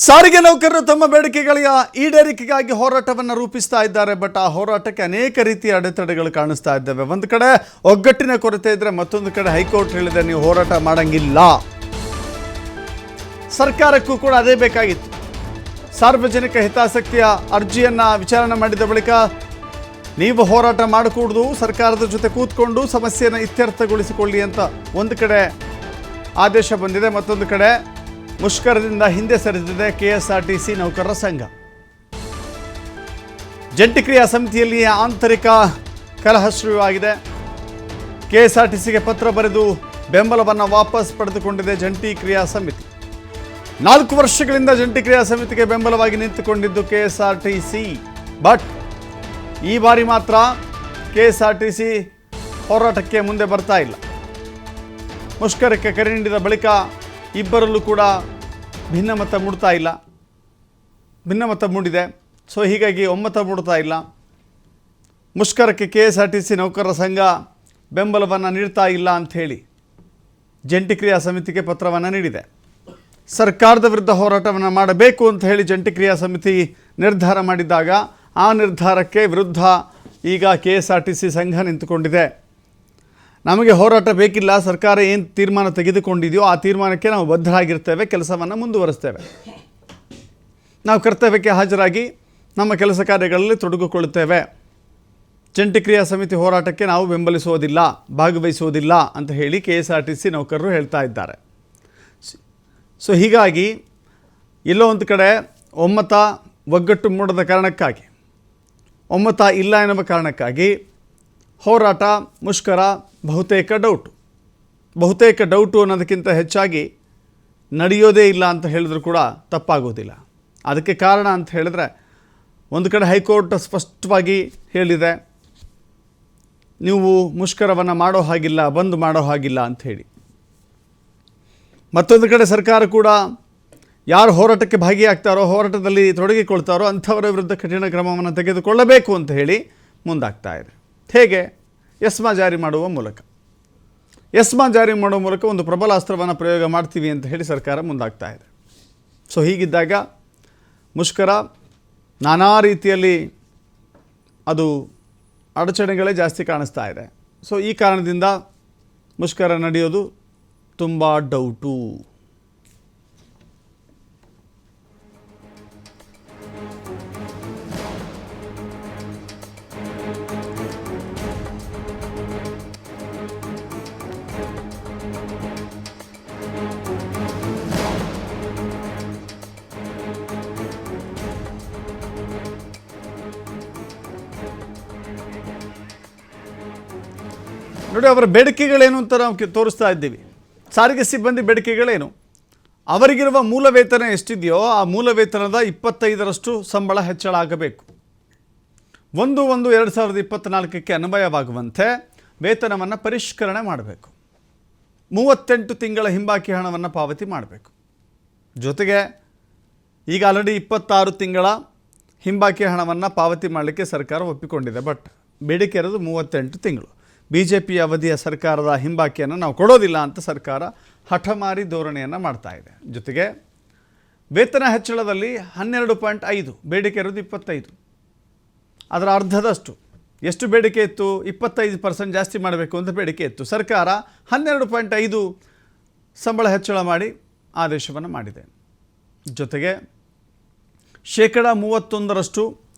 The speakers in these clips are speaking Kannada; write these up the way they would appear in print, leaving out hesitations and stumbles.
ಸಾರಿಗೆ ನೌಕರರು ತಮ್ಮ ಬೇಡಿಕೆಗಳ ಈಡೇರಿಕೆಗಾಗಿ ಹೋರಾಟವನ್ನು ರೂಪಿಸ್ತಾ ಇದ್ದಾರೆ. ಬಟ್ ಆ ಹೋರಾಟಕ್ಕೆ ಅನೇಕ ರೀತಿಯ ಅಡೆತಡೆಗಳು ಕಾಣಿಸ್ತಾ ಇದ್ದಾವೆ. ಒಂದು ಕಡೆ ಒಗ್ಗಟ್ಟಿನ ಕೊರತೆ ಇದ್ದರೆ, ಮತ್ತೊಂದು ಕಡೆ ಹೈಕೋರ್ಟ್ ಹೇಳಿದೆ ನೀವು ಹೋರಾಟ ಮಾಡಂಗಿಲ್ಲ. ಸರ್ಕಾರಕ್ಕೂ ಕೂಡ ಅದೇ ಬೇಕಾಗಿತ್ತು. ಸಾರ್ವಜನಿಕ ಹಿತಾಸಕ್ತಿಯ ಅರ್ಜಿಯನ್ನು ವಿಚಾರಣೆ ಮಾಡಿದ ಬಳಿಕ ನೀವು ಹೋರಾಟ ಮಾಡಕೂಡದು, ಸರ್ಕಾರದ ಜೊತೆ ಕೂತ್ಕೊಂಡು ಸಮಸ್ಯೆಯನ್ನು ಇತ್ಯರ್ಥಗೊಳಿಸಿಕೊಳ್ಳಿ ಅಂತ ಒಂದು ಕಡೆ ಆದೇಶ ಬಂದಿದೆ. ಮತ್ತೊಂದು ಕಡೆ ಮುಷ್ಕರದಿಂದ ಹಿಂದೆ ಸರಿದಿದೆ KSRTC ನೌಕರರ ಸಂಘ. ಜಂಟಿ ಕ್ರಿಯಾ ಸಮಿತಿಯಲ್ಲಿ ಆಂತರಿಕ ಕಲಹ ಶುರುವಾಗಿದೆ. KSRTCಗೆ ಪತ್ರ ಬರೆದು ಬೆಂಬಲವನ್ನು ವಾಪಸ್ ಪಡೆದುಕೊಂಡಿದೆ ಜಂಟಿ ಕ್ರಿಯಾ ಸಮಿತಿ. 4 ವರ್ಷಗಳಿಂದ ಜಂಟಿ ಕ್ರಿಯಾ ಸಮಿತಿಗೆ ಬೆಂಬಲವಾಗಿ ನಿಂತುಕೊಂಡಿದ್ದು KSRTC. ಬಟ್ ಈ ಬಾರಿ ಮಾತ್ರ KSRTC ಹೋರಾಟಕ್ಕೆ ಮುಂದೆ ಬರ್ತಾ ಇಲ್ಲ. ಮುಷ್ಕರಕ್ಕೆ ಕರೆ ನೀಡಿದ ಬಳಿಕ ಇಬ್ಬರಲ್ಲೂ ಕೂಡ ಭಿನ್ನಮತ ಮೂಡಿದೆ. ಸೊ ಹೀಗಾಗಿ ಒಮ್ಮತ ಮೂಡ್ತಾ ಇಲ್ಲ. ಮುಷ್ಕರಕ್ಕೆ KSRTC ನೌಕರರ ಸಂಘ ಬೆಂಬಲವನ್ನು ನೀಡ್ತಾ ಇಲ್ಲ ಅಂಥೇಳಿ ಜಂಟಿ ಕ್ರಿಯಾ ಸಮಿತಿಗೆ ಪತ್ರವನ್ನು ನೀಡಿದೆ. ಸರ್ಕಾರದ ವಿರುದ್ಧ ಹೋರಾಟವನ್ನು ಮಾಡಬೇಕು ಅಂತ ಹೇಳಿ ಜಂಟಿ ಕ್ರಿಯಾ ಸಮಿತಿ ನಿರ್ಧಾರ ಮಾಡಿದ್ದಾಗ ಆ ನಿರ್ಧಾರಕ್ಕೆ ವಿರುದ್ಧ ಈಗ KSRTC ಸಂಘ ನಿಂತುಕೊಂಡಿದೆ. ನಮಗೆ ಹೋರಾಟ ಬೇಕಿಲ್ಲ, ಸರ್ಕಾರ ಏನು ತೀರ್ಮಾನ ತೆಗೆದುಕೊಂಡಿದೆಯೋ ಆ ತೀರ್ಮಾನಕ್ಕೆ ನಾವು ಬದ್ಧರಾಗಿರ್ತೇವೆ, ಕೆಲಸವನ್ನು ಮುಂದುವರಿಸ್ತೇವೆ, ನಾವು ಕರ್ತವ್ಯಕ್ಕೆ ಹಾಜರಾಗಿ ನಮ್ಮ ಕೆಲಸ ಕಾರ್ಯಗಳಲ್ಲಿ ತೊಡಗಿಕೊಳ್ಳುತ್ತೇವೆ, ಜಂಟಿ ಕ್ರಿಯಾ ಸಮಿತಿ ಹೋರಾಟಕ್ಕೆ ನಾವು ಬೆಂಬಲಿಸುವುದಿಲ್ಲ, ಭಾಗವಹಿಸುವುದಿಲ್ಲ ಅಂತ ಹೇಳಿ KSRTC ನೌಕರರು ಹೇಳ್ತಾ ಇದ್ದಾರೆ. ಸೊ ಹೀಗಾಗಿ ಎಲ್ಲೋ ಒಂದು ಕಡೆ ಒಗ್ಗಟ್ಟು ಮೂಡದ ಕಾರಣಕ್ಕಾಗಿ, ಒಮ್ಮತ ಇಲ್ಲ ಎನ್ನುವ ಕಾರಣಕ್ಕಾಗಿ ಹೋರಾಟ, ಮುಷ್ಕರ ಬಹುತೇಕ ಡೌಟು ಅನ್ನೋದಕ್ಕಿಂತ ಹೆಚ್ಚಾಗಿ ನಡೆಯೋದೇ ಇಲ್ಲ ಅಂತ ಹೇಳಿದ್ರು ಕೂಡ ತಪ್ಪಾಗೋದಿಲ್ಲ. ಅದಕ್ಕೆ ಕಾರಣ ಅಂತ ಹೇಳಿದ್ರೆ, ಒಂದು ಕಡೆ ಹೈಕೋರ್ಟ್ ಸ್ಪಷ್ಟವಾಗಿ ಹೇಳಿದೆ ನೀವು ಮುಷ್ಕರವನ್ನು ಮಾಡೋ ಹಾಗಿಲ್ಲ, ಬಂದ್ ಮಾಡೋ ಹಾಗಿಲ್ಲ ಅಂಥೇಳಿ. ಮತ್ತೊಂದು ಕಡೆ ಸರ್ಕಾರ ಕೂಡ ಯಾರು ಹೋರಾಟಕ್ಕೆ ಭಾಗಿಯಾಗ್ತಾರೋ, ಹೋರಾಟದಲ್ಲಿ ತೊಡಗಿಕೊಳ್ತಾರೋ ಅಂಥವರ ವಿರುದ್ಧ ಕಠಿಣ ಕ್ರಮವನ್ನು ತೆಗೆದುಕೊಳ್ಳಬೇಕು ಅಂತ ಹೇಳಿ ಮುಂದಾಗ್ತಾ ಇದೆ. ಹೇಗೆ? ಎಸ್ಮಾ ಜಾರಿ ಮಾಡುವ ಮೂಲಕ ಒಂದು ಪ್ರಬಲ ಅಸ್ತ್ರವನ್ನು ಪ್ರಯೋಗ ಮಾಡ್ತೀವಿ ಅಂತ ಹೇಳಿ ಸರ್ಕಾರ ಮುಂದಾಗ್ತಾ ಇದೆ. ಸೊ ಹೀಗಿದ್ದಾಗ ಮುಷ್ಕರ ನಾನಾ ರೀತಿಯಲ್ಲಿ ಅದು ಅಡಚಣೆಗಳೇ ಜಾಸ್ತಿ ಕಾಣಿಸ್ತಾ ಇದೆ. ಸೊ ಈ ಕಾರಣದಿಂದ ಮುಷ್ಕರ ನಡೆಯೋದು ತುಂಬ ಡೌಟು. ನೋಡಿ, ಅವರ ಬೇಡಿಕೆಗಳೇನು ಅಂತ ನಾವು ತೋರಿಸ್ತಾ ಇದ್ದೀವಿ. ಸಾರಿಗೆ ಸಿಬ್ಬಂದಿ ಬೇಡಿಕೆಗಳೇನು? ಅವರಿಗಿರುವ ಮೂಲ ವೇತನ ಎಷ್ಟಿದೆಯೋ ಆ ಮೂಲ ವೇತನದ 25% ಸಂಬಳ ಹೆಚ್ಚಳ ಆಗಬೇಕು. 1/1/2024ಕ್ಕೆ ಅನ್ವಯವಾಗುವಂತೆ ವೇತನವನ್ನು ಪರಿಷ್ಕರಣೆ ಮಾಡಬೇಕು. 38 ತಿಂಗಳ ಹಿಂಬಾಕಿ ಹಣವನ್ನು ಪಾವತಿ ಮಾಡಬೇಕು. ಜೊತೆಗೆ ಈಗ ಆಲ್ರೆಡಿ 26 ತಿಂಗಳ ಹಿಂಬಾಕಿ ಹಣವನ್ನು ಪಾವತಿ ಮಾಡಲಿಕ್ಕೆ ಸರ್ಕಾರ ಒಪ್ಪಿಕೊಂಡಿದೆ. ಬಟ್ ಬೇಡಿಕೆ ಇರೋದು 38 ತಿಂಗಳು. BJP ಅವಧಿಯ ಸರ್ಕಾರದ ಹಿಂಬಾಕಿಯನ್ನು ನಾವು ಕೊಡೋದಿಲ್ಲ ಅಂತ ಸರ್ಕಾರ ಹಠಮಾರಿ ಧೋರಣೆಯನ್ನು ಮಾಡ್ತಾ ಇದೆ. ಜೊತೆಗೆ ವೇತನ ಹೆಚ್ಚಳದಲ್ಲಿ 12.5, ಬೇಡಿಕೆ ಇರೋದು 25, ಅದರ ಅರ್ಧದಷ್ಟು. ಎಷ್ಟು ಬೇಡಿಕೆ ಇತ್ತು? 25% ಜಾಸ್ತಿ ಮಾಡಬೇಕು ಅಂತ ಬೇಡಿಕೆ ಇತ್ತು. ಸರ್ಕಾರ 12.5 ಸಂಬಳ ಹೆಚ್ಚಳ ಮಾಡಿ ಆದೇಶವನ್ನು ಮಾಡಿದೆ. ಜೊತೆಗೆ 31%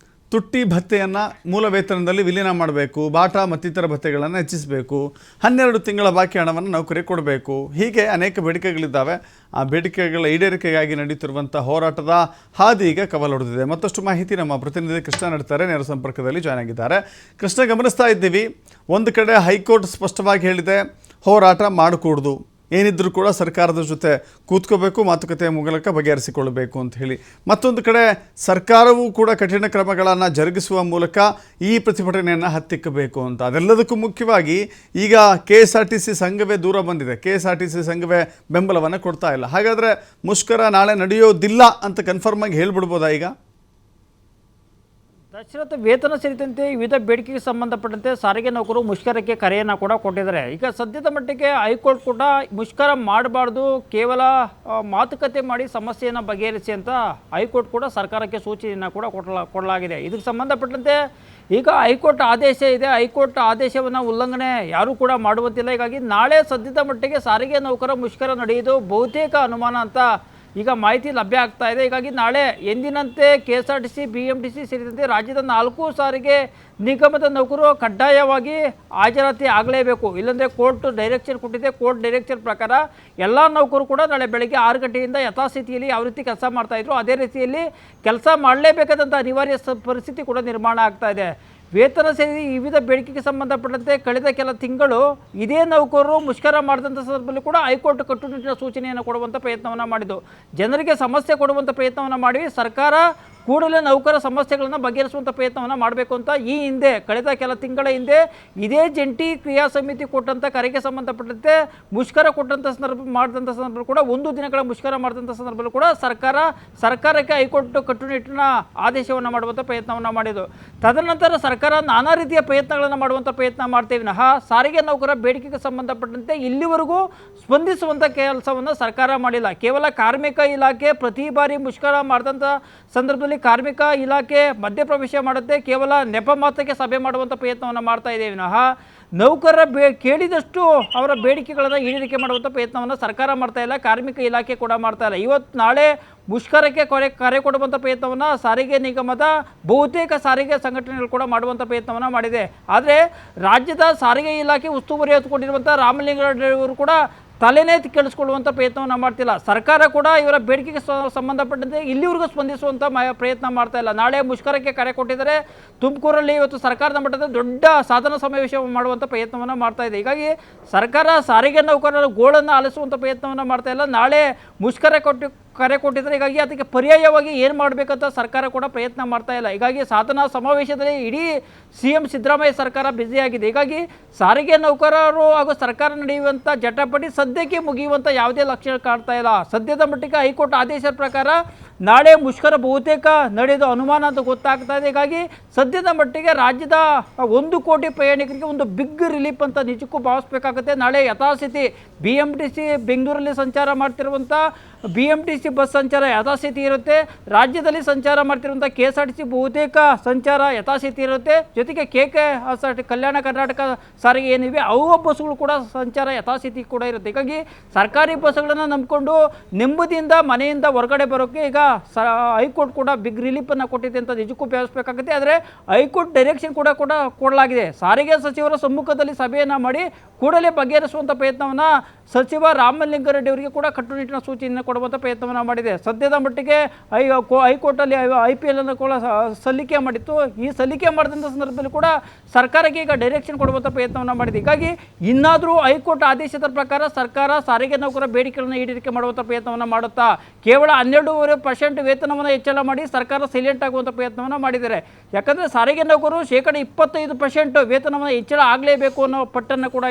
ತುಟ್ಟಿ ಭತ್ಯೆಯನ್ನು ಮೂಲ ವೇತನದಲ್ಲಿ ವಿಲೀನ ಮಾಡಬೇಕು, ಬಾಟಾ ಮತ್ತಿತರ ಭತ್ಯೆಗಳನ್ನು ಹೆಚ್ಚಿಸಬೇಕು, 12 ತಿಂಗಳ ಬಾಕಿ ಹಣವನ್ನು ನೌಕರಿಗೆ ಕೊಡಬೇಕು. ಹೀಗೆ ಅನೇಕ ಬೇಡಿಕೆಗಳಿದ್ದಾವೆ. ಆ ಬೇಡಿಕೆಗಳ ಈಡೇರಿಕೆಗಾಗಿ ನಡೆಯುತ್ತಿರುವಂಥ ಹೋರಾಟದ ಹಾದಿ ಈಗ ಕವಲೊಡೆದಿದೆ. ಮತ್ತಷ್ಟು ಮಾಹಿತಿ ನಮ್ಮ ಪ್ರತಿನಿಧಿ ಕೃಷ್ಣ ನೀಡ್ತಾರೆ, ನೇರ ಸಂಪರ್ಕದಲ್ಲಿ ಜಾಯ್ನ್ ಆಗಿದ್ದಾರೆ. ಕೃಷ್ಣ, ಗಮನಿಸ್ತಾ ಇದ್ದೀವಿ, ಒಂದು ಕಡೆ ಹೈಕೋರ್ಟ್ ಸ್ಪಷ್ಟವಾಗಿ ಹೇಳಿದೆ ಹೋರಾಟ ಮಾಡಕೂಡದು, ಏನಿದ್ರೂ ಕೂಡ ಸರ್ಕಾರದ ಜೊತೆ ಕೂತ್ಕೋಬೇಕು, ಮಾತುಕತೆಯ ಮೂಲಕ ಬಗೆಹರಿಸಿಕೊಳ್ಳಬೇಕು ಅಂತ ಹೇಳಿ. ಮತ್ತೊಂದು ಕಡೆ ಸರ್ಕಾರವೂ ಕೂಡ ಕಠಿಣ ಕ್ರಮಗಳನ್ನು ಜರುಗಿಸುವ ಮೂಲಕ ಈ ಪ್ರತಿಭಟನೆಯನ್ನು ಹತ್ತಿಕ್ಕಬೇಕು ಅಂತ. ಅದೆಲ್ಲದಕ್ಕೂ ಮುಖ್ಯವಾಗಿ ಈಗ KSRTC ಸಂಘವೇ ದೂರ ಬಂದಿದೆ. KSRTC ಸಂಘವೇ ಬೆಂಬಲವನ್ನು ಕೊಡ್ತಾ ಇಲ್ಲ. ಹಾಗಾದರೆ ಮುಷ್ಕರ ನಾಳೆ ನಡೆಯೋದಿಲ್ಲ ಅಂತ ಕನ್ಫರ್ಮ್ ಆಗಿ ಹೇಳ್ಬಿಡ್ಬೋದಾ? ಈಗ ದಶರಥ ವೇತನ ಸೇರಿದಂತೆ ವಿವಿಧ ಬೇಡಿಕೆಗೆ ಸಂಬಂಧಪಟ್ಟಂತೆ ಸಾರಿಗೆ ನೌಕರರು ಮುಷ್ಕರಕ್ಕೆ ಕರೆಯನ್ನು ಕೂಡ ಕೊಟ್ಟಿದ್ದಾರೆ. ಈಗ ಸದ್ಯದ ಮಟ್ಟಿಗೆ ಹೈಕೋರ್ಟ್ ಕೂಡ ಮುಷ್ಕರ ಮಾಡಬಾರ್ದು, ಕೇವಲ ಮಾತುಕತೆ ಮಾಡಿ ಸಮಸ್ಯೆಯನ್ನು ಬಗೆಹರಿಸಿ ಅಂತ ಹೈಕೋರ್ಟ್ ಕೂಡ ಸರ್ಕಾರಕ್ಕೆ ಸೂಚನೆಯನ್ನು ಕೂಡ ಕೊಡಲಾಗಿದೆ. ಇದಕ್ಕೆ ಸಂಬಂಧಪಟ್ಟಂತೆ ಈಗ ಹೈಕೋರ್ಟ್ ಆದೇಶ ಇದೆ. ಹೈಕೋರ್ಟ್ ಆದೇಶವನ್ನು ಉಲ್ಲಂಘನೆ ಯಾರೂ ಕೂಡ ಮಾಡುವಂತಿಲ್ಲ. ಹೀಗಾಗಿ ನಾಳೆ ಸದ್ಯದ ಮಟ್ಟಿಗೆ ಸಾರಿಗೆ ನೌಕರ ಮುಷ್ಕರ ನಡೆಯುವುದು ಬಹುತೇಕ ಅನುಮಾನ ಅಂತ ಈಗ ಮಾಹಿತಿ ಲಭ್ಯ ಆಗ್ತಾ ಇದೆ. ಹೀಗಾಗಿ ನಾಳೆ ಎಂದಿನಂತೆ KSRTC, BMTC ಸೇರಿದಂತೆ ರಾಜ್ಯದ 4 ಸಾರಿಗೆ ನಿಗಮದ ನೌಕರರು ಕಡ್ಡಾಯವಾಗಿ ಹಾಜರಾತಿ ಆಗಲೇಬೇಕು. ಇಲ್ಲಾಂದರೆ ಕೋರ್ಟ್ ಡೈರೆಕ್ಷನ್ ಕೊಟ್ಟಿದೆ. ಕೋರ್ಟ್ ಡೈರೆಕ್ಷನ್ ಪ್ರಕಾರ ಎಲ್ಲ ನೌಕರು ಕೂಡ ನಾಳೆ ಬೆಳಗ್ಗೆ 6 ಗಂಟೆಯಿಂದ ಯಥಾಸ್ಥಿತಿಯಲ್ಲಿ ಯಾವ ರೀತಿ ಕೆಲಸ ಮಾಡ್ತಾಯಿದ್ರು ಅದೇ ರೀತಿಯಲ್ಲಿ ಕೆಲಸ ಮಾಡಲೇಬೇಕಾದಂಥ ಅನಿವಾರ್ಯ ಪರಿಸ್ಥಿತಿ ಕೂಡ ನಿರ್ಮಾಣ ಆಗ್ತಾ ಇದೆ. ವೇತನ ಸೇರಿ ವಿವಿಧ ಬೇಡಿಕೆಗೆ ಸಂಬಂಧಪಟ್ಟಂತೆ ಕಳೆದ ಕೆಲ ತಿಂಗಳು ಇದೇ ನೌಕರರು ಮುಷ್ಕರ ಮಾಡಿದಂಥ ಸಂದರ್ಭದಲ್ಲಿ ಕೂಡ ಹೈಕೋರ್ಟ್ ಕಟ್ಟುನಿಟ್ಟಿನ ಸೂಚನೆಯನ್ನು ಕೊಡುವಂಥ ಪ್ರಯತ್ನವನ್ನು ಮಾಡಿದ್ದು, ಜನರಿಗೆ ಸಮಸ್ಯೆ ಕೊಡುವಂಥ ಪ್ರಯತ್ನವನ್ನು ಮಾಡಿ ಸರ್ಕಾರ ಕೂಡಲೇ ನೌಕರ ಸಮಸ್ಯೆಗಳನ್ನು ಬಗೆಹರಿಸುವಂಥ ಪ್ರಯತ್ನವನ್ನು ಮಾಡಬೇಕು ಅಂತ ಈ ಹಿಂದೆ ಕಳೆದ ಕೆಲ ತಿಂಗಳ ಹಿಂದೆ ಇದೇ ಜಂಟಿ ಕ್ರಿಯಾ ಸಮಿತಿ ಕೊಟ್ಟಂಥ ಕರೆಗೆ ಸಂಬಂಧಪಟ್ಟಂತೆ ಮುಷ್ಕರ ಕೊಟ್ಟಂಥ ಮಾಡಿದಂಥ ಸಂದರ್ಭದಲ್ಲಿ ಕೂಡ 1 ದಿನಗಳ ಮುಷ್ಕರ ಮಾಡಿದಂಥ ಸಂದರ್ಭದಲ್ಲಿ ಕೂಡ ಸರ್ಕಾರಕ್ಕೆ ಹೈಕೋರ್ಟ್ ಕಟ್ಟುನಿಟ್ಟಿನ ಆದೇಶವನ್ನು ಮಾಡುವಂಥ ಪ್ರಯತ್ನವನ್ನು ಮಾಡಿದ್ದು. ತದನಂತರ ಸರ್ಕಾರ ನಾನಾ ರೀತಿಯ ಪ್ರಯತ್ನಗಳನ್ನು ಮಾಡುವಂಥ ಪ್ರಯತ್ನ ಮಾಡ್ತೇವೆ ವಿನಃ ಸಾರಿಗೆ ನೌಕರ ಬೇಡಿಕೆಗೆ ಸಂಬಂಧಪಟ್ಟಂತೆ ಇಲ್ಲಿವರೆಗೂ ಸ್ಪಂದಿಸುವಂಥ ಕೆಲಸವನ್ನು ಸರ್ಕಾರ ಮಾಡಿಲ್ಲ. ಕೇವಲ ಕಾರ್ಮಿಕ ಇಲಾಖೆ ಪ್ರತಿ ಬಾರಿ ಮುಷ್ಕರ ಮಾಡಿದಂಥ ಸಂದರ್ಭದಲ್ಲಿ ಕಾರ್ಮಿಕ ಇಲಾಖೆ ಮಧ್ಯಪ್ರವೇಶ ಮಾಡುತ್ತೆ, ಕೇವಲ ನೆಪ ಮಾತ್ರಕ್ಕೆ ಸಭೆ ಮಾಡುವಂಥ ಪ್ರಯತ್ನವನ್ನು ಮಾಡ್ತಾ ಇದ್ದೇವೆ ವಿನಃ ನೌಕರರ ಕೇಳಿದಷ್ಟು ಅವರ ಬೇಡಿಕೆಗಳನ್ನು ಈಡೇರಿಕೆ ಮಾಡುವಂಥ ಪ್ರಯತ್ನವನ್ನು ಸರ್ಕಾರ ಮಾಡ್ತಾ ಇಲ್ಲ, ಕಾರ್ಮಿಕ ಇಲಾಖೆ ಕೂಡ ಮಾಡ್ತಾ ಇಲ್ಲ. ಇವತ್ತು ನಾಳೆ ಮುಷ್ಕರಕ್ಕೆ ಕರೆ ಕೊಡುವಂಥ ಪ್ರಯತ್ನವನ್ನು ಸಾರಿಗೆ ನಿಗಮದ ಬಹುತೇಕ ಸಾರಿಗೆ ಸಂಘಟನೆಗಳು ಕೂಡ ಮಾಡುವಂಥ ಪ್ರಯತ್ನವನ್ನು ಮಾಡಿದೆ. ಆದರೆ ರಾಜ್ಯದ ಸಾರಿಗೆ ಇಲಾಖೆ ಉಸ್ತುವಾರಿ ಹೊತ್ತುಕೊಂಡಿರುವಂಥ ರಾಮಲಿಂಗಾರೆಡ್ಡಿಯವರು ಕೂಡ ತಲೆನೇ ಕೇಳಿಸ್ಕೊಳ್ಳುವಂಥ ಪ್ರಯತ್ನವನ್ನು ಮಾಡ್ತಿಲ್ಲ. ಸರ್ಕಾರ ಕೂಡ ಇವರ ಬೇಡಿಕೆಗೆ ಸಂಬಂಧಪಟ್ಟಂತೆ ಇಲ್ಲಿವರೆಗೂ ಸ್ಪಂದಿಸುವಂಥ ಪ್ರಯತ್ನ ಮಾಡ್ತಾ ಇಲ್ಲ. ನಾಳೆ ಮುಷ್ಕರಕ್ಕೆ ಕರೆ ಕೊಟ್ಟಿದ್ದಾರೆ. ತುಮಕೂರಲ್ಲಿ ಇವತ್ತು ಸರ್ಕಾರದ ಮಟ್ಟದ ದೊಡ್ಡ ಸಾಧನ ಸಮಾವೇಶ ಮಾಡುವಂಥ ಪ್ರಯತ್ನವನ್ನು ಮಾಡ್ತಾ ಇದೆ. ಹೀಗಾಗಿ ಸರ್ಕಾರ ಸಾರಿಗೆ ನೌಕರರ ಗೋಳನ್ನು ಆಲಿಸುವಂಥ ಪ್ರಯತ್ನವನ್ನು ಮಾಡ್ತಾ ಇಲ್ಲ. ನಾಳೆ ಮುಷ್ಕರ ಕರೆ ಕೊಟ್ಟಿದ್ದಾರೆ. ಹೀಗಾಗಿ ಅದಕ್ಕೆ ಪರ್ಯಾಯವಾಗಿ ಏನು ಮಾಡಬೇಕಂತ ಸರ್ಕಾರ ಕೂಡ ಪ್ರಯತ್ನ ಮಾಡ್ತಾ ಇಲ್ಲ. ಹೀಗಾಗಿ ಸಾಧನಾ ಸಮಾವೇಶದಲ್ಲಿ ಇಡೀ CM ಸಿದ್ದರಾಮಯ್ಯ ಸರ್ಕಾರ ಬ್ಯುಸಿಯಾಗಿದೆ. ಹೀಗಾಗಿ ಸಾರಿಗೆ ನೌಕರರು ಹಾಗೂ ಸರ್ಕಾರ ನಡೆಯುವಂಥ ಜಟಾಪಟಿ ಸದ್ಯಕ್ಕೆ ಮುಗಿಯುವಂಥ ಯಾವುದೇ ಲಕ್ಷಣ ಕಾಣ್ತಾ ಇಲ್ಲ. ಸದ್ಯದ ಮಟ್ಟಿಗೆ ಹೈಕೋರ್ಟ್ ಆದೇಶದ ಪ್ರಕಾರ ನಾಳೆ ಮುಷ್ಕರ ಬಹುತೇಕ ನಡೆಯೋದು ಅನುಮಾನ ಅಂತ ಗೊತ್ತಾಗ್ತಾ ಇದೆ. ಹೀಗಾಗಿ ಸದ್ಯದ ಮಟ್ಟಿಗೆ ರಾಜ್ಯದ 1 ಕೋಟಿ ಪ್ರಯಾಣಿಕರಿಗೆ ಒಂದು ಬಿಗ್ ರಿಲೀಫ್ ಅಂತ ನಿಜಕ್ಕೂ ಭಾವಿಸಬೇಕಾಗುತ್ತೆ. ನಾಳೆ ಯಥಾಸ್ಥಿತಿ BMTC ಬೆಂಗಳೂರಲ್ಲಿ ಸಂಚಾರ ಮಾಡ್ತಿರುವಂಥ BMTC ಬಸ್ ಸಂಚಾರ ಯಥಾಸ್ಥಿತಿ ಇರುತ್ತೆ. ರಾಜ್ಯದಲ್ಲಿ ಸಂಚಾರ ಮಾಡ್ತಿರುವಂಥ KSRTC ಬಹುತೇಕ ಸಂಚಾರ ಯಥಾಸ್ಥಿತಿ ಇರುತ್ತೆ. ಜೊತೆಗೆ KKSRTC ಕಲ್ಯಾಣ ಕರ್ನಾಟಕ ಸಾರಿಗೆ ಏನಿವೆ ಅವು ಬಸ್ಸುಗಳು ಕೂಡ ಸಂಚಾರ ಯಥಾಸ್ಥಿತಿ ಕೂಡ ಇರುತ್ತೆ. ಹೀಗಾಗಿ ಸರ್ಕಾರಿ ಬಸ್ಸುಗಳನ್ನು ನಂಬಿಕೊಂಡು ನೆಮ್ಮದಿಯಿಂದ ಮನೆಯಿಂದ ಹೊರಗಡೆ ಬರೋಕ್ಕೆ ಈಗ ಹೈಕೋರ್ಟ್ ಕೂಡ ಬಿಗ್ ರಿಲೀಫನ್ನು ಕೊಟ್ಟಿದೆ ಅಂತ ನಿಜಕ್ಕೂ ಭಾವಿಸಬೇಕಾಗುತ್ತೆ. ಆದರೆ ಹೈಕೋರ್ಟ್ ಡೈರೆಕ್ಷನ್ ಕೂಡ ಕೊಡಲಾಗಿದೆ. ಸಾರಿಗೆ ಸಚಿವರ ಸಮ್ಮುಖದಲ್ಲಿ ಸಭೆಯನ್ನು ಮಾಡಿ ಕೂಡಲೇ ಬಗೆಹರಿಸುವಂಥ ಪ್ರಯತ್ನವನ್ನು ಸಚಿವ ರಾಮಲಿಂಗಾರೆಡ್ಡಿ ಅವರಿಗೆ ಕೂಡ ಕಟ್ಟುನಿಟ್ಟಿನ ಸೂಚನೆಯನ್ನು ಕೊಡುವಂಥ ಪ್ರಯತ್ನವನ್ನು ಮಾಡಿದೆ. ಸದ್ಯದ ಮಟ್ಟಿಗೆ ಹೈಕೋರ್ಟಲ್ಲಿ IPL ಅನ್ನು ಕೂಡ ಸಲ್ಲಿಕೆ ಮಾಡಿತ್ತು. ಈ ಸಲ್ಲಿಕೆ ಮಾಡಿದಂಥ ಸಂದರ್ಭದಲ್ಲಿ ಕೂಡ ಸರ್ಕಾರಕ್ಕೆ ಈಗ ಡೈರೆಕ್ಷನ್ ಕೊಡುವಂಥ ಪ್ರಯತ್ನವನ್ನು ಮಾಡಿದೆ. ಹೀಗಾಗಿ ಇನ್ನಾದರೂ ಹೈಕೋರ್ಟ್ ಆದೇಶದ ಪ್ರಕಾರ ಸರ್ಕಾರ ಸಾರಿಗೆ ನೌಕರ ಬೇಡಿಕೆಗಳನ್ನು ಈಡೇರಿಕೆ ಮಾಡುವಂಥ ಪ್ರಯತ್ನವನ್ನು ಮಾಡುತ್ತಾ ಕೇವಲ 12.5% ವೇತನವನ್ನು ಹೆಚ್ಚಳ ಮಾಡಿ ಸರ್ಕಾರ ಸೈಲೆಂಟ್ ಆಗುವಂಥ ಪ್ರಯತ್ನವನ್ನು ಮಾಡಿದ್ದಾರೆ. ಯಾಕಂದರೆ ಸಾರಿಗೆ ನೌಕರರು 25% ವೇತನವನ್ನು ಹೆಚ್ಚಳ ಆಗಲೇಬೇಕು ಅನ್ನೋ ಪಟ್ಟನ್ನು ಕೂಡ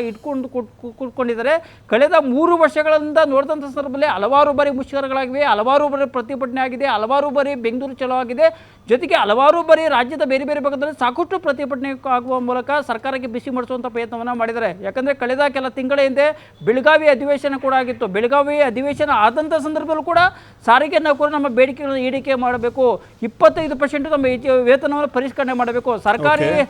ಕೂತ್ಕೊಂಡಿದ್ದಾರೆ. ಕಳೆದ 3 ವರ್ಷಗಳಿಂದ ನೋಡಿದಂಥ ಸಂದರ್ಭದಲ್ಲಿ ಹಲವಾರು ಬಾರಿ ಮುಷ್ಕರಗಳಾಗಿವೆ, ಹಲವಾರು ಬಾರಿ ಪ್ರತಿಭಟನೆ ಆಗಿದೆ, ಹಲವಾರು ಬಾರಿ ಬೆಂಗಳೂರು ಚಲೋ ಆಗಿದೆ. ಜೊತೆಗೆ ಹಲವಾರು ಬಾರಿ ರಾಜ್ಯದ ಬೇರೆ ಬೇರೆ ಭಾಗದಲ್ಲಿ ಸಾಕಷ್ಟು ಪ್ರತಿಭಟನೆ ಆಗುವ ಮೂಲಕ ಸರ್ಕಾರಕ್ಕೆ ಬಿಸಿ ಮಾಡಿಸುವಂಥ ಪ್ರಯತ್ನವನ್ನು ಮಾಡಿದ್ದಾರೆ. ಯಾಕಂದರೆ ಕಳೆದ ಕೆಲ ತಿಂಗಳ ಹಿಂದೆ ಬೆಳಗಾವಿ ಅಧಿವೇಶನ ಕೂಡ ಆಗಿತ್ತು. ಬೆಳಗಾವಿ ಅಧಿವೇಶನ ಆದಂಥ ಸಂದರ್ಭದಲ್ಲೂ ಕೂಡ ಸಾರಿಗೆ ನೌಕರರು ನಮ್ಮ ಬೇಡಿಕೆಗಳನ್ನು ಈಡೇರಿಕೆ ಮಾಡಬೇಕು, 25% ನಮ್ಮ ವೇತನವನ್ನು ಪರಿಷ್ಕರಣೆ ಮಾಡಬೇಕು,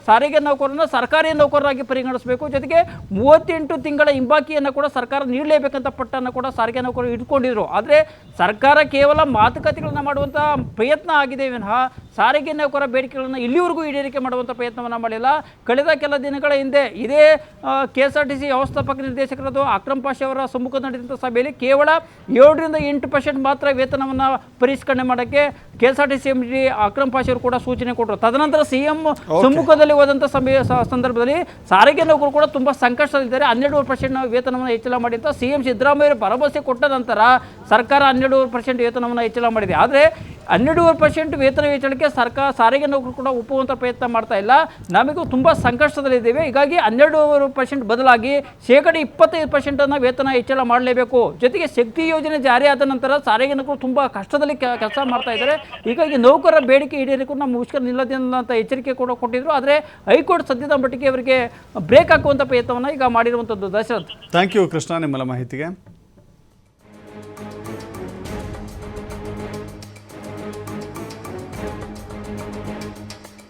ಸಾರಿಗೆ ನೌಕರರನ್ನು ಸರ್ಕಾರಿ ನೌಕರರಾಗಿ ಪರಿಗಣಿಸಬೇಕು, ಜೊತೆಗೆ 38 ತಿಂಗಳ ಹಿಂಬಾಕಿಯನ್ನು ಕೂಡ ಸರ್ಕಾರ ನೀಡಲೇಬೇಕಂತ ಪಟ್ಟನ್ನು ಕೂಡ ಸಾರಿಗೆ ನೌಕರರು ಇಟ್ಕೊಂಡಿದ್ರು. ಆದರೆ ಸರ್ಕಾರ ಕೇವಲ ಮಾತುಕತೆಗಳನ್ನು ಮಾಡುವಂಥ ಪ್ರಯತ್ನ ಆಗಿದೆ ವಿನಃ ಸಾರಿಗೆ ನೌಕರ ಬೇಡಿಕೆಗಳನ್ನು ಇಲ್ಲಿವರೆಗೂ ಈಡೇರಿಕೆ ಮಾಡುವಂಥ ಪ್ರಯತ್ನವನ್ನು ಮಾಡಿಲ್ಲ. ಕಳೆದ ಕೆಲ ದಿನಗಳ ಹಿಂದೆ ಇದೇ KSRTC ವ್ಯವಸ್ಥಾಪಕ ನಿರ್ದೇಶಕರಾದ ಅಕ್ರಮ್ ಪಾಷಾ ಅವರ ಸಮ್ಮುಖ ನಡೆದಂಥ ಸಭೆಯಲ್ಲಿ ಕೇವಲ 7-8% ಮಾತ್ರ ವೇತನವನ್ನು ಪರಿಷ್ಕರಣೆ ಮಾಡೋಕ್ಕೆ KSRTC MD ಅಕ್ರಮ್ ಪಾಷಾ ಅವರು ಕೂಡ ಸೂಚನೆ ಕೊಟ್ಟರು. ತದನಂತರ CM ಸಮ್ಮುಖದಲ್ಲಿ ಹೋದಂಥ ಸಂದರ್ಭದಲ್ಲಿ ಸಾರಿಗೆ ನೌಕರರು ಕೂಡ ತುಂಬ ಸಂಕಷ್ಟದಲ್ಲಿದ್ದಾರೆ. 12% ವೇತನವನ್ನು ಹೆಚ್ಚಳ ಮಾಡಿ ಅಂತ CM ಸಿದ್ದರಾಮಯ್ಯ ಭರವಸೆ ಕೊಟ್ಟ ನಂತರ ಸರ್ಕಾರ 12% ವೇತನವನ್ನು ಹೆಚ್ಚಳ ಮಾಡಿದೆ. ಆದರೆ 12% ವೇತನ ಹೆಚ್ಚಳಕ್ಕೆ ಸಾರಿಗೆ ನೌಕರರು ಕೂಡ ಒಪ್ಪುವಂಥ ಪ್ರಯತ್ನ ಮಾಡ್ತಾ ಇಲ್ಲ. ನಮಗೂ ತುಂಬ ಸಂಕಷ್ಟದಲ್ಲಿದ್ದೇವೆ, ಹೀಗಾಗಿ 12% ಬದಲಾಗಿ 25% ವೇತನ ಹೆಚ್ಚಳ ಮಾಡಲೇಬೇಕು. ಜೊತೆಗೆ ಶಕ್ತಿ ಯೋಜನೆ ಜಾರಿ ಆದ ನಂತರ ಸಾರಿಗೆ ನೌಕರರು ತುಂಬ ಕಷ್ಟದಲ್ಲಿ ಕೆಲಸ ಮಾಡ್ತಾ ಇದ್ದಾರೆ. ಹೀಗಾಗಿ ನೌಕರರ ಬೇಡಿಕೆ ಈಡೇರಿಗೂ ನಮ್ಮ ಮುಷ್ಕರ ನಿಲ್ಲದಿಲ್ಲ ಅಂತ ಎಚ್ಚರಿಕೆ ಕೂಡ ಕೊಟ್ಟಿದ್ರು. ಆದರೆ ಹೈಕೋರ್ಟ್ ಸದ್ಯದ ಮಟ್ಟಿಗೆ ಅವರಿಗೆ ಬ್ರೇಕ್ ಹಾಕುವಂಥ ಪ್ರಯತ್ನವನ್ನು ಈಗ ಮಾಡಿರುವಂಥದ್ದು. ದಶರಥ್, ಥ್ಯಾಂಕ್ ಯು ಕೃಷ್ಣ ನಿಮ್ಮಲ್ಲ ಮಾಹಿತಿಗೆ.